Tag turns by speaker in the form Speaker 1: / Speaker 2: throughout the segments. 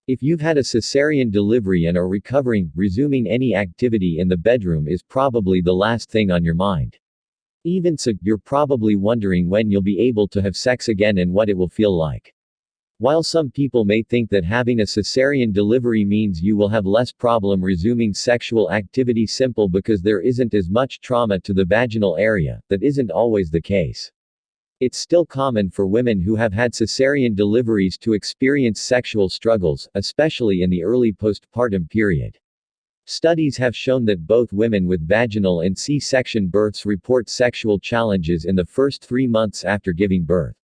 Speaker 1: If you've had a cesarean delivery and are recovering, resuming any activity in the bedroom is probably the last thing on your mind. Even so, you're probably wondering when you'll be able to have sex again and what it will feel like. While some people may think that having a cesarean delivery means you will have less problem resuming sexual activity simple because there isn't as much trauma to the vaginal area, that isn't always the case. It's still common for women who have had cesarean deliveries to experience sexual struggles, especially in the early postpartum period. Studies have shown that both women with vaginal and C-section births report sexual challenges in the first 3 months after giving birth.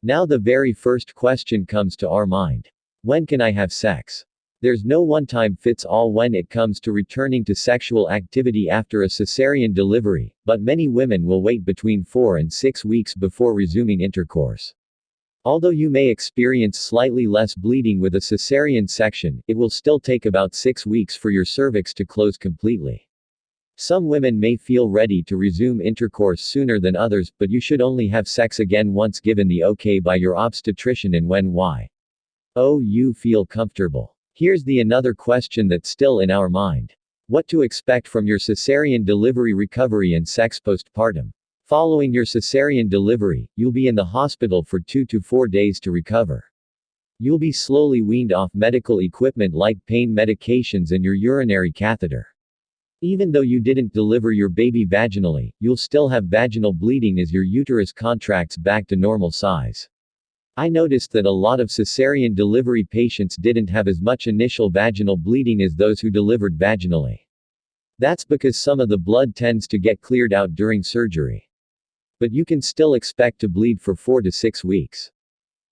Speaker 1: Now the very first question comes to our mind. When can I have sex? There's no one-time-fits-all when it comes to returning to sexual activity after a cesarean delivery, but many women will wait between 4 and 6 weeks before resuming intercourse. Although you may experience slightly less bleeding with a cesarean section, it will still take about 6 weeks for your cervix to close completely. Some women may feel ready to resume intercourse sooner than others, but you should only have sex again once given the okay by your obstetrician and when you feel comfortable. Here's another question that's still in our mind. What to expect from your cesarean delivery recovery and sex postpartum. Following your cesarean delivery, you'll be in the hospital for 2 to 4 days to recover. You'll be slowly weaned off medical equipment like pain medications and your urinary catheter. Even though you didn't deliver your baby vaginally, you'll still have vaginal bleeding as your uterus contracts back to normal size. I noticed that a lot of cesarean delivery patients didn't have as much initial vaginal bleeding as those who delivered vaginally. That's because some of the blood tends to get cleared out during surgery. But you can still expect to bleed for 4 to 6 weeks.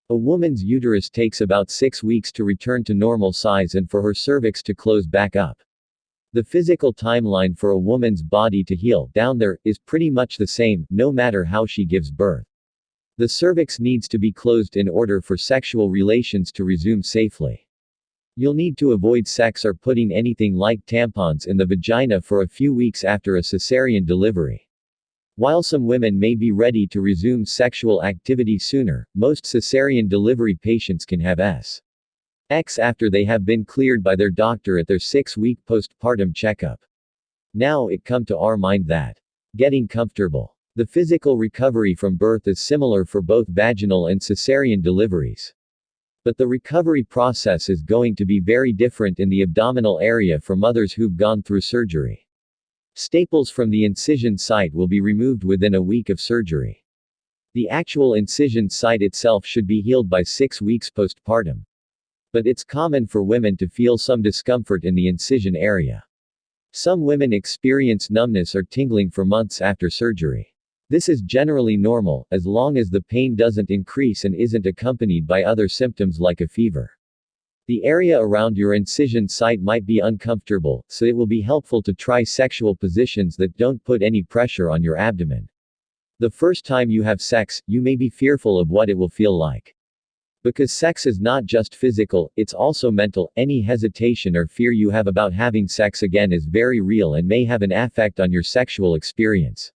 Speaker 1: A woman's uterus takes about 6 weeks to return to normal size and for her cervix to close back up. The physical timeline for a woman's body to heal down there is pretty much the same, no matter how she gives birth. The cervix needs to be closed in order for sexual relations to resume safely. You'll need to avoid sex or putting anything like tampons in the vagina for a few weeks after a cesarean delivery. While some women may be ready to resume sexual activity sooner, most cesarean delivery patients can have sex after they have been cleared by their doctor at their 6-week postpartum checkup. Now it come to our mind that getting comfortable. The physical recovery from birth is similar for both vaginal and cesarean deliveries. But the recovery process is going to be very different in the abdominal area for mothers who've gone through surgery. Staples from the incision site will be removed within a week of surgery. The actual incision site itself should be healed by 6 weeks postpartum. But it's common for women to feel some discomfort in the incision area. Some women experience numbness or tingling for months after surgery. This is generally normal, as long as the pain doesn't increase and isn't accompanied by other symptoms like a fever. The area around your incision site might be uncomfortable, so it will be helpful to try sexual positions that don't put any pressure on your abdomen. The first time you have sex, you may be fearful of what it will feel like. Because sex is not just physical, it's also mental. Any hesitation or fear you have about having sex again is very real and may have an effect on your sexual experience.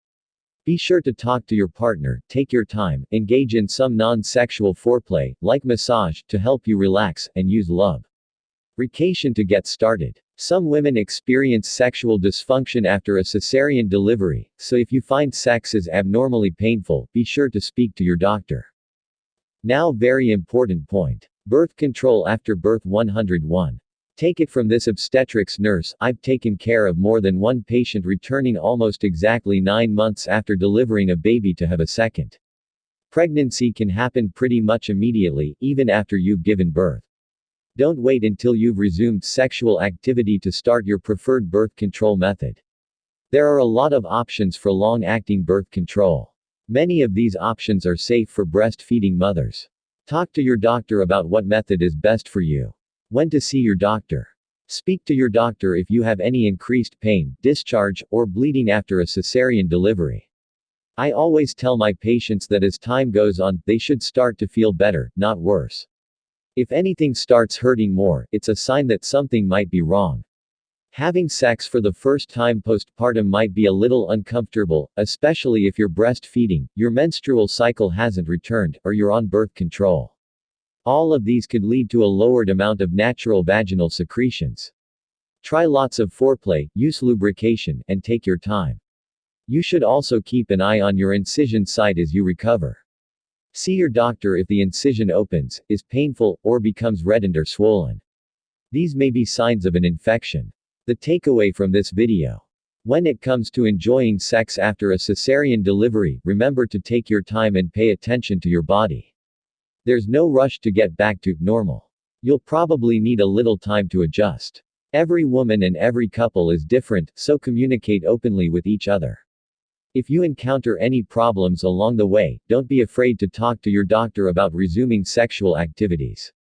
Speaker 1: Be sure to talk to your partner, take your time, engage in some non-sexual foreplay, like massage, to help you relax, and use lubrication to get started. Some women experience sexual dysfunction after a cesarean delivery, so if you find sex is abnormally painful, be sure to speak to your doctor. Now very important point. Birth control after birth 101. Take it from this obstetrics nurse, I've taken care of more than one patient returning almost exactly 9 months after delivering a baby to have a second. Pregnancy can happen pretty much immediately, even after you've given birth. Don't wait until you've resumed sexual activity to start your preferred birth control method. There are a lot of options for long-acting birth control. Many of these options are safe for breastfeeding mothers. Talk to your doctor about what method is best for you. When to see your doctor. Speak to your doctor if you have any increased pain, discharge, or bleeding after a cesarean delivery. I always tell my patients that as time goes on, they should start to feel better, not worse. If anything starts hurting more, it's a sign that something might be wrong. Having sex for the first time postpartum might be a little uncomfortable, especially if you're breastfeeding, your menstrual cycle hasn't returned, or you're on birth control. All of these could lead to a lowered amount of natural vaginal secretions. Try lots of foreplay, use lubrication, and take your time. You should also keep an eye on your incision site as you recover. See your doctor if the incision opens, is painful, or becomes reddened or swollen. These may be signs of an infection. The takeaway from this video. When it comes to enjoying sex after a cesarean delivery, remember to take your time and pay attention to your body. There's no rush to get back to normal. You'll probably need a little time to adjust. Every woman and every couple is different, so communicate openly with each other. If you encounter any problems along the way, don't be afraid to talk to your doctor about resuming sexual activities.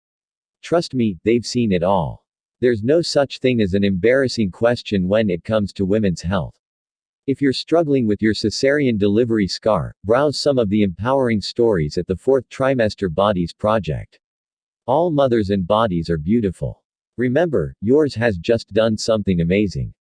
Speaker 1: Trust me, they've seen it all. There's no such thing as an embarrassing question when it comes to women's health. If you're struggling with your cesarean delivery scar, browse some of the empowering stories at the 4th Trimester Bodies Project. All mothers and bodies are beautiful. Remember, yours has just done something amazing.